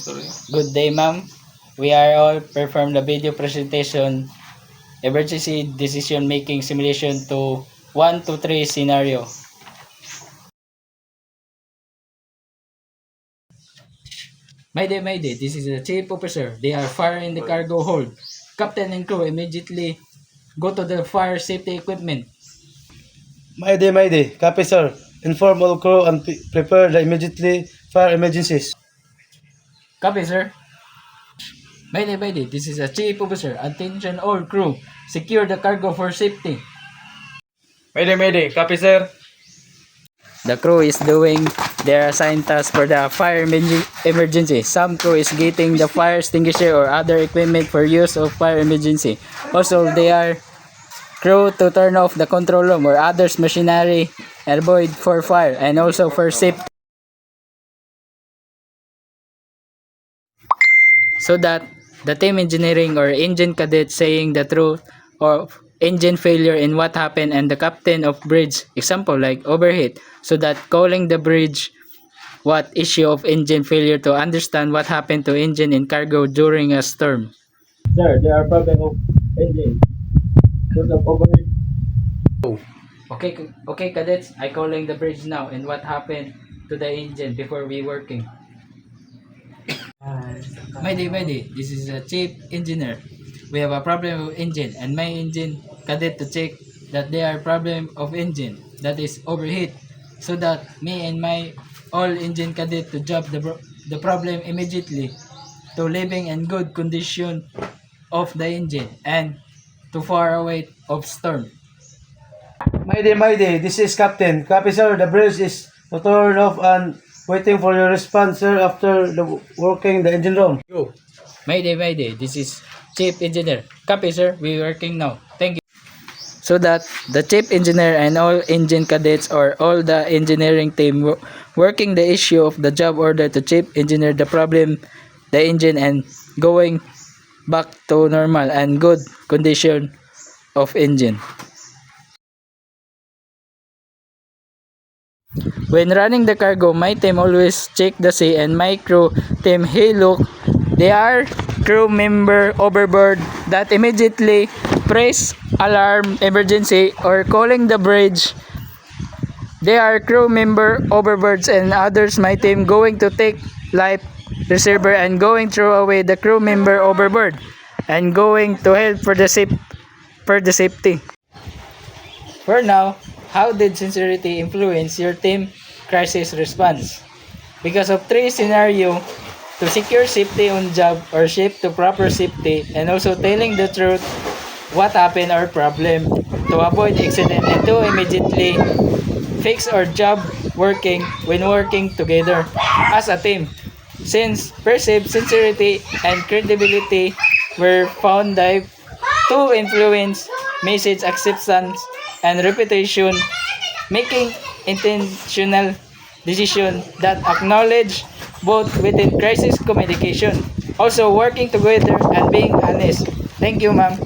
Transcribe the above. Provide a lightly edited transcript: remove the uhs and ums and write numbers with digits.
Sorry. Good day, ma'am. We are all perform the video presentation emergency decision making simulation to 1 to 3 scenario. Mayday, this is the chief officer. They are fire in the cargo hold. Captain and crew immediately go to the fire safety equipment. Mayday. Copy, sir. Inform all crew and prepare the immediately fire emergencies. Copy, sir. Mayday, this is a chief officer. Attention all crew. Secure the cargo for safety. Mayday. Copy, sir. The crew is doing their assigned task for the fire emergency. Some crew is getting the fire extinguisher or other equipment for use of fire emergency. Also, they are crew to turn off the control room or others machinery and avoid for fire and also for safety. So that the team engineering or engine cadet saying the truth of engine failure and what happened and the captain of bridge example like overheat, so that calling the bridge what issue of engine failure to understand what happened to engine in cargo during a storm. Sir, there are problem of engine because of overheat. Okay cadets, I calling the bridge now and what happened to the engine before we working. Mayday, this is a chief engineer. We have a problem of engine and my engine cadet to check that there are problem of engine that is overheat, so that me and my all engine cadet to job the problem immediately to living in good condition of the engine and to far away of storm. Mayday. This is Captain. Copy, sir. The bridge is to turn off and waiting for your response, sir, after the working the engine room. Go. Mayday, this is chief engineer. Copy, sir. We working now. Thank you. So that the chief engineer and all engine cadets or all the engineering team working the issue of the job order to chief engineer the problem, the engine and going back to normal and good condition of engine. When running the cargo, my team always check the sea and my crew team, hey look, they are crew member overboard that immediately press alarm emergency or calling the bridge. They are crew member overboards and others my team going to take life preserver and going throw away the crew member overboard and going to help for the safety. For now, how did sincerity influence your team crisis response? Because of 3 scenario, to secure safety on job or shift to proper safety and also telling the truth what happened or problem to avoid accident and to immediately fix our job working when working together as a team. Since perceived sincerity and credibility were found to influence message acceptance and reputation, making intentional decision that acknowledge both within crisis communication, also working together and being honest. Thank you, ma'am.